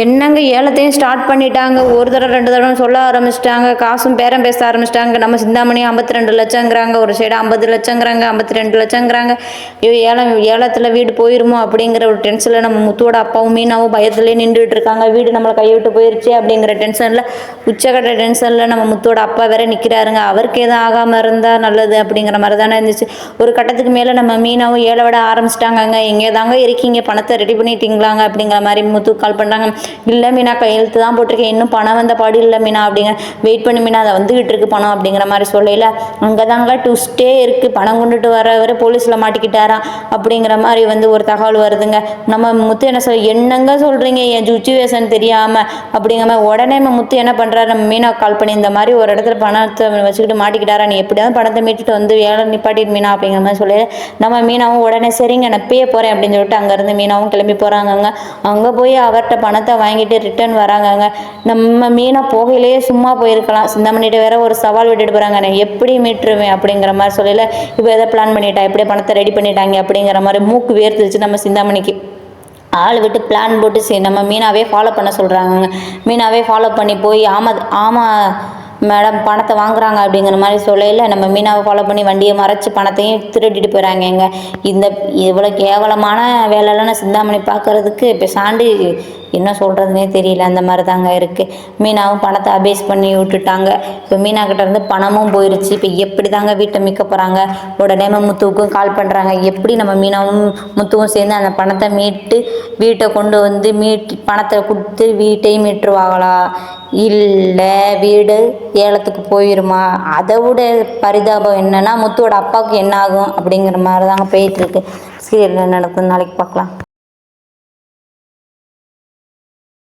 என்னங்க ஏலத்தையும் ஸ்டார்ட் பண்ணிட்டாங்க. ஒரு தடவை 2 தடவை சொல்ல ஆரம்பிச்சிட்டாங்க. காசும் பேரம் பேச ஆரம்பிச்சிட்டாங்க. நம்ம சிந்தாமணி 52 லட்சங்கிறாங்க. ஒரு சைடு 50 லட்சங்கிறாங்க. 52 லட்சங்கிறாங்க. ஏலத்தில் வீடு போயிருமோ அப்படிங்கிற ஒரு டென்ஷனில் நம்ம முத்துவோட அப்பாவும் மீனாவும் பயத்துலேயே நின்றுட்டு இருக்காங்க. வீடு நம்மளை கைவிட்டு போயிருச்சு அப்படிங்கிற டென்ஷனில், உச்சக்கட்ட டென்ஷனில் நம்ம முத்துவோட அப்பா வேற நிற்கிறாருங்க. அவருக்கு எதுவும் ஆகாமல் இருந்தால் நல்லது அப்படிங்கிற மாதிரி தானே இருந்துச்சு. ஒரு கட்டத்துக்கு மேலே நம்ம மீனாவும் ஏழை விட ஆரம்பிச்சிட்டாங்கங்க. எங்கே தாங்க இருக்கீங்க, பணத்தை ரெடி பண்ணிட்டீங்களாங்க அப்படிங்கிற மாதிரி முத்து கால் பண்ணுறாங்க. இல்லை மீனா, கையெழுத்து தான் போட்டிருக்கேன், இன்னும் பணம் வந்த பாடு இல்லை மீனா அப்படிங்க. வெயிட் பண்ணி மீனா, அதை வந்துகிட்டு இருக்கு பணம் அப்படிங்கிற மாதிரி சொல்லையில், அங்கே தாங்க ட்விஸ்டே இருக்குது. பணம் கொண்டுட்டு வர போலீஸில் மாட்டிக்கிட்டாராம் அப்படிங்கிற மாதிரி ஒரு தகவல் வருதுங்க. நம்ம முத்து என்ன என்னங்க சொல்கிறீங்க, என் சுச்சுவேஷன் தெரியாமல் அப்படிங்கிற மாதிரி. உடனே முத்து என்ன பண்ணுறாரு, நம்ம மீனா கால் பண்ணி, இந்த மாதிரி ஒரு இடத்துல பணத்தை வச்சுக்கிட்டு மாட்டிக்கிட்டாரா, நீ எப்படியாவது பணத்தை மீட்டுட்டு வந்து வேலை நிப்பாட்டிட்டு மீனா அப்படிங்கிற மாதிரி சொல்லி, நம்ம மீனாவும் உடனே சரிங்க நான் பேய போகிறேன் அப்படின்னு சொல்லிட்டு அங்கேருந்து மீனாவும் கிளம்பி போகிறாங்கங்க. அங்கே போய் அவர்கிட்ட பணத்தை வாங்கிட்டு ரிட்டர்ன் வராங்கங்க. நம்ம மீனா போகையிலேயே சும்மா போயிருக்கலாம். சிந்தாமணிகிட்ட வேற ஒரு சவால் விட்டுட்டு போகிறாங்க, நான் எப்படி மீட்டுருவேன் அப்படிங்கிற மாதிரி சொல்லல. இப்போ எதை பிளான் பண்ணிட்டா, எப்படியே பணத்தை ரெடி பண்ணிட்டாங்க அப்படிங்கிற மாதிரி மூக்கு வேர்த்துருச்சு நம்ம சிந்தாமணிக்கு. ஆள் விட்டு பிளான் போட்டு சரி நம்ம மீனாவே ஃபாலோ பண்ண சொல்கிறாங்க. மீனாவே ஃபாலோ பண்ணி போய் ஆமாம் மேடம் பணத்தை வாங்குறாங்க அப்படிங்கிற மாதிரி சொல்லையில், நம்ம மீனாவை ஃபாலோ பண்ணி வண்டியை மறைச்சி பணத்தையும் திருடிட்டு போகிறாங்க. இவ்வளோ கேவலமான வேலைலாம் நான் சிந்தாமணி பார்க்குறதுக்கு இப்போ சாண்டி என்ன சொல்கிறதுனே தெரியல. அந்த மாதிரி தாங்க இருக்குது. மீனாவும் பணத்தை அபேஸ் பண்ணி விட்டுட்டாங்க. இப்போ மீனா கிட்டேருந்து பணமும் போயிடுச்சு. இப்போ எப்படி தாங்க வீட்டை மீட்க போகிறாங்க. உடனே முத்துவுக்கும் கால் பண்ணுறாங்க. எப்படி நம்ம மீனாவும் முத்துவும் சேர்ந்து அந்த பணத்தை மீட்டு வீட்டை கொண்டு வந்து பணத்தை கொடுத்து வீட்டையும் மீட்டுருவாங்களா, இல்லை வீடு ஏலத்துக்கு போயிருமா? அதை விட பரிதாபம் என்னன்னா முத்துவோட அப்பாவுக்கு என்ன ஆகும் அப்படிங்கிற மாதிரி தாங்க போயிட்டுருக்கு. சரி, என்ன நடக்குதுன்னு நாளைக்கு பார்க்கலாம்.